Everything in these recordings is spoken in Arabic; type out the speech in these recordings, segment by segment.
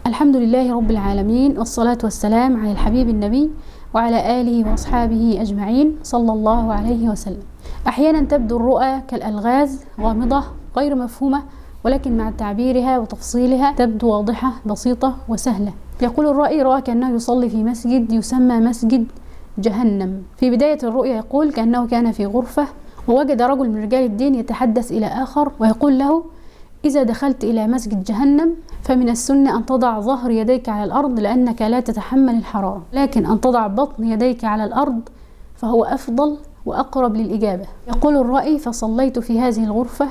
الحمد لله رب العالمين، والصلاة والسلام على الحبيب النبي وعلى آله وأصحابه أجمعين صلى الله عليه وسلم. أحيانا تبدو الرؤى كالألغاز غامضة غير مفهومة، ولكن مع تعبيرها وتفصيلها تبدو واضحة بسيطة وسهلة. يقول الرائي: رأى كأنه يصلي في مسجد يسمى مسجد جهنم. في بداية الرؤيا يقول كأنه كان في غرفة ووجد رجل من رجال الدين يتحدث إلى آخر ويقول له: إذا دخلت إلى مسجد جهنم فمن السنة أن تضع ظهر يديك على الأرض لأنك لا تتحمل الحرارة، لكن أن تضع بطن يديك على الأرض فهو أفضل وأقرب للإجابة. يقول الرائي: فصليت في هذه الغرفة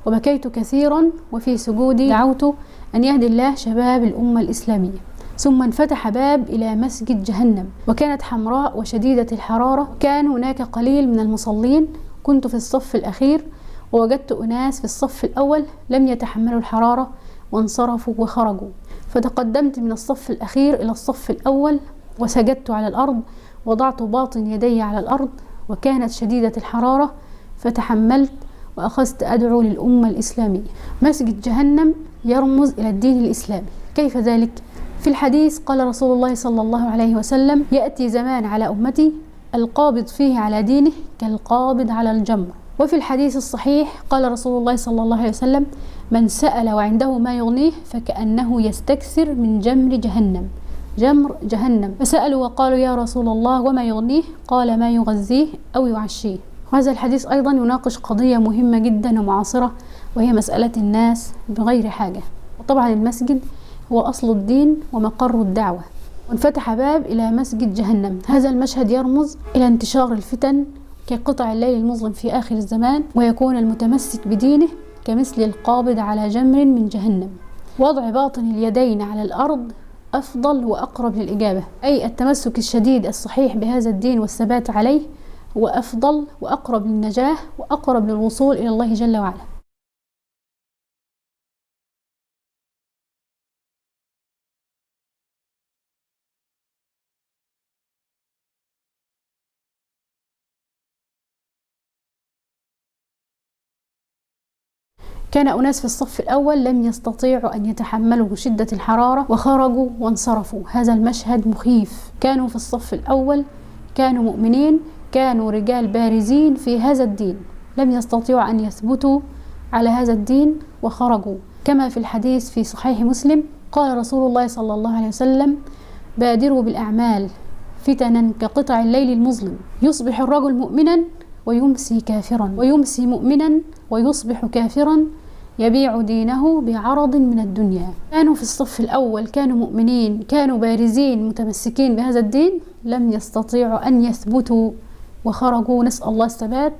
وبكيت كثيرا، وفي سجودي دعوت أن يهدي الله شباب الأمة الإسلامية. ثم انفتح باب إلى مسجد جهنم، وكانت حمراء وشديدة الحرارة، كان هناك قليل من المصلين. كنت في الصف الأخير ووجدت أناس في الصف الأول لم يتحملوا الحرارة وانصرفوا وخرجوا، فتقدمت من الصف الأخير إلى الصف الأول وسجدت على الأرض، وضعت باطن يدي على الأرض، وكانت شديدة الحرارة فتحملت وأخذت أدعو للأمة الإسلامية. مسجد جهنم يرمز إلى الدين الإسلامي. كيف ذلك؟ في الحديث قال رسول الله صلى الله عليه وسلم: يأتي زمان على أمتي القابض فيه على دينه كالقابض على الجمر. وفي الحديث الصحيح قال رسول الله صلى الله عليه وسلم: من سأل وعنده ما يغنيه فكأنه يستكثر من جمر جهنم. جمر جهنم. فسألوا وقالوا: يا رسول الله وما يغنيه؟ قال: ما يغذيه أو يعشيه. وهذا الحديث أيضا يناقش قضية مهمة جدا ومعاصرة، وهي مسألة الناس بغير حاجة. وطبعا المسجد هو أصل الدين ومقر الدعوة، وانفتح باب إلى مسجد جهنم. هذا المشهد يرمز إلى انتشار الفتن كقطع الليل المظلم في آخر الزمان، ويكون المتمسك بدينه كمثل القابض على جمر من جهنم. وضع باطن اليدين على الأرض أفضل وأقرب للإجابة، أي التمسك الشديد الصحيح بهذا الدين والثبات عليه هو أفضل وأقرب للنجاح وأقرب للوصول إلى الله جل وعلا. كان أناس في الصف الأول لم يستطيعوا أن يتحملوا شدة الحرارة وخرجوا وانصرفوا. هذا المشهد مخيف. كانوا في الصف الأول، كانوا مؤمنين، كانوا رجال بارزين في هذا الدين، لم يستطيعوا أن يثبتوا على هذا الدين وخرجوا. كما في الحديث في صحيح مسلم قال رسول الله صلى الله عليه وسلم: بادروا بالأعمال فتنا كقطع الليل المظلم، يصبح الرجل مؤمنا ويمسي كافرا، ويمسي مؤمنا ويصبح كافرا، يبيع دينه بعرض من الدنيا. كانوا في الصف الأول، كانوا مؤمنين، كانوا بارزين متمسكين بهذا الدين، لم يستطيعوا أن يثبتوا وخرجوا. نسأل الله الثبات.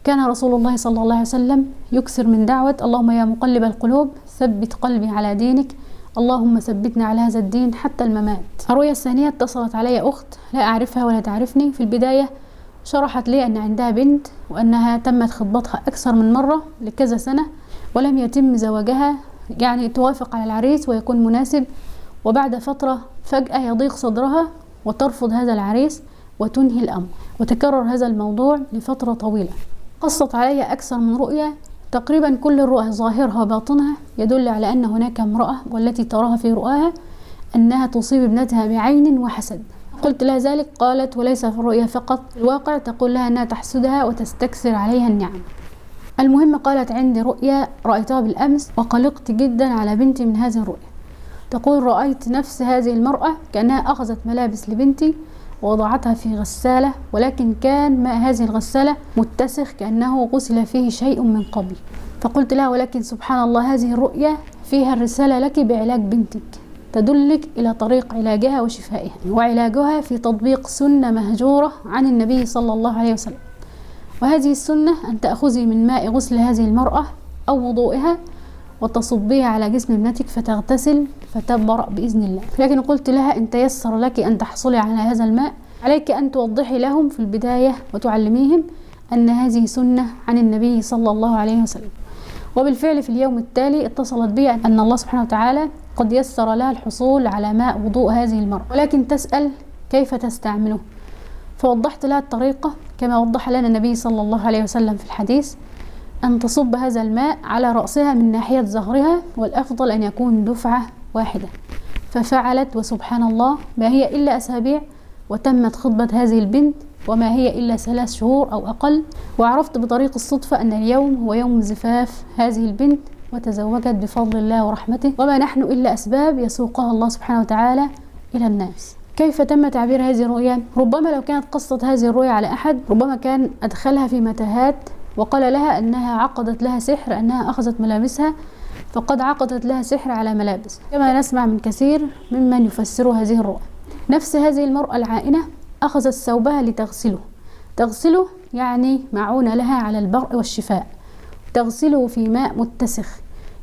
كان رسول الله صلى الله عليه وسلم يكثر من دعوة: اللهم يا مقلب القلوب ثبت قلبي على دينك، اللهم ثبتنا على هذا الدين حتى الممات. الرؤيا الثانية: اتصلت علي أخت لا أعرفها ولا تعرفني. في البداية شرحت لي أن عندها بنت وأنها تمت خطبتها أكثر من مرة لكذا سنة ولم يتم زواجها، يعني توافق على العريس ويكون مناسب، وبعد فترة فجأة يضيق صدرها وترفض هذا العريس وتنهي الأمر، وتكرر هذا الموضوع لفترة طويلة. قصت علي أكثر من رؤيا، تقريبا كل الرؤى ظاهرها وباطنها يدل على أن هناك امرأة والتي تراها في رؤاها أنها تصيب ابنتها بعين وحسد. قلت لها ذلك، قالت: وليس في الرؤيا فقط، الواقع تقول لها أنها تحسدها وتستكثر عليها النعم. المهم قالت: عندي رؤيا رأيتها بالأمس وقلقت جدا على بنتي من هذه الرؤيا. تقول: رأيت نفس هذه المرأة كأنها أخذت ملابس لبنتي ووضعتها في غسالة، ولكن كان ماء هذه الغسالة متسخ كأنه غسل فيه شيء من قبل. فقلت لها: ولكن سبحان الله، هذه الرؤيا فيها الرسالة لك بعلاج بنتك، تدلك إلى طريق علاجها وشفائها، وعلاجها في تطبيق سنة مهجورة عن النبي صلى الله عليه وسلم. وهذه السنة أن تأخذي من ماء غسل هذه المرأة أو وضوئها وتصبيه على جسم ابنتك فتغتسل فتبرأ بإذن الله. لكن قلت لها: إن تيسر لك أن تحصلي على هذا الماء عليك أن توضحي لهم في البداية وتعلميهم أن هذه سنة عن النبي صلى الله عليه وسلم. وبالفعل في اليوم التالي اتصلت بي أن الله سبحانه وتعالى قد يسر لها الحصول على ماء وضوء هذه المرأة، ولكن تسأل كيف تستعمله. فوضحت لها الطريقة كما وضح لنا النبي صلى الله عليه وسلم في الحديث: أن تصب هذا الماء على رأسها من ناحية ظهرها، والأفضل أن يكون دفعة واحدة. ففعلت، وسبحان الله ما هي إلا أسابيع وتمت خطبة هذه البنت، وما هي إلا 3 شهور أو أقل. وعرفت بطريق الصدفة أن اليوم هو يوم زفاف هذه البنت، وتزوجت بفضل الله ورحمته، وما نحن إلا أسباب يسوقها الله سبحانه وتعالى إلى الناس. كيف تم تعبير هذه الرؤيا؟ ربما لو كانت قصت هذه الرؤيا على أحد ربما كان أدخلها في متاهات وقال لها أنها عقدت لها سحر، أنها أخذت ملابسها، فقد عقدت لها سحر على ملابس، كما نسمع من كثير ممن يفسر هذه الرؤى. نفس هذه المرأة العائنة أخذت ثوبها لتغسله، تغسله يعني معونة لها على البرء والشفاء، تغسله في ماء متسخ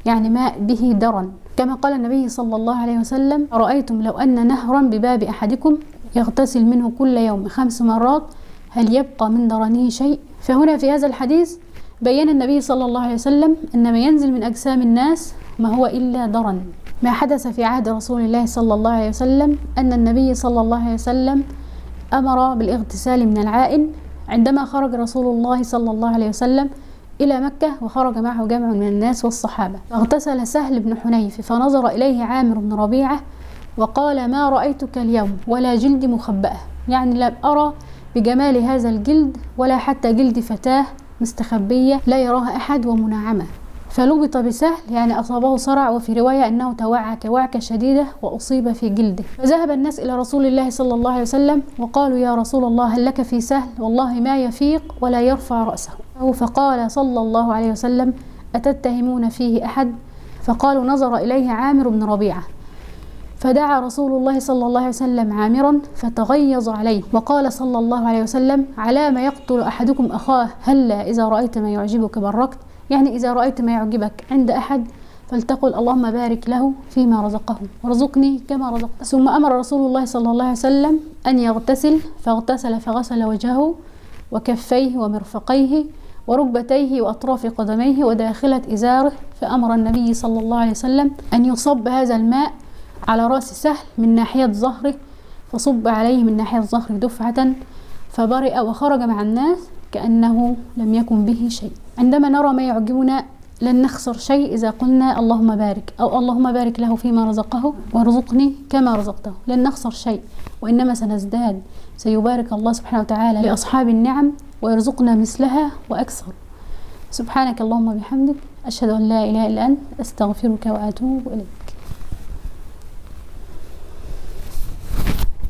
يعني ماء به درن، كما قال النبي صلى الله عليه وسلم: رأيتم لو أن نهرا بباب أحدكم يغتسل منه كل يوم 5 مرات هل يبقى من درنه شيء؟ فهنا في هذا الحديث بيّن النبي صلى الله عليه وسلم أن ما ينزل من أجسام الناس ما هو إلا درن. ما حدث في عهد رسول الله صلى الله عليه وسلم أن النبي صلى الله عليه وسلم أمر بالاغتسال من العائن عندما خرج رسول الله صلى الله عليه وسلم إلى مكة، وخرج معه جمع من الناس والصحابة، فاغتسل سهل بن حنيف، فنظر إليه عامر بن ربيعة وقال: ما رأيتك اليوم ولا جلد مخبأة، يعني لم أرى بجمال هذا الجلد ولا حتى جلد فتاة مستخبية لا يراها أحد ومنعمة. فلبط بسهل يعني أصابه صرع، وفي رواية أنه توعك وعكة شديدة وأصيب في جلده. فذهب الناس إلى رسول الله صلى الله عليه وسلم وقالوا: يا رسول الله هل لك في سهل؟ والله ما يفيق ولا يرفع رأسه. فقال صلى الله عليه وسلم: أتتهمون فيه أحد؟ فقالوا: نظر إليه عامر بن ربيعة. فدعا رسول الله صلى الله عليه وسلم عامرا فتغيظ عليه، وقال صلى الله عليه وسلم: على ما يقتل أحدكم أخاه؟ هلا إذا رأيت ما يعجبك بركت، يعني إذا رأيت ما يعجبك عند أحد فلتقل اللهم بارك له فيما رزقه وارزقني كما رزقته. ثم أمر رسول الله صلى الله عليه وسلم أن يغتسل، فاغتسل فغسل وجهه وكفيه ومرفقيه وركبتيه وأطراف قدميه وداخلة إزاره. فأمر النبي صلى الله عليه وسلم أن يصب هذا الماء على رأس سهل من ناحية ظهره، فصب عليه من ناحية ظهره دفعة فبرئ وخرج مع الناس كأنه لم يكن به شيء. عندما نرى ما يعجبنا لن نخسر شيء إذا قلنا اللهم بارك، أو اللهم بارك له فيما رزقه وارزقني كما رزقته، لن نخسر شيء وإنما سنزداد. سيبارك الله سبحانه وتعالى لأصحاب النعم ويرزقنا مثلها وأكثر. سبحانك اللهم وبحمدك، أشهد أن لا إله إلا أنت، أستغفرك وأتوب إليك.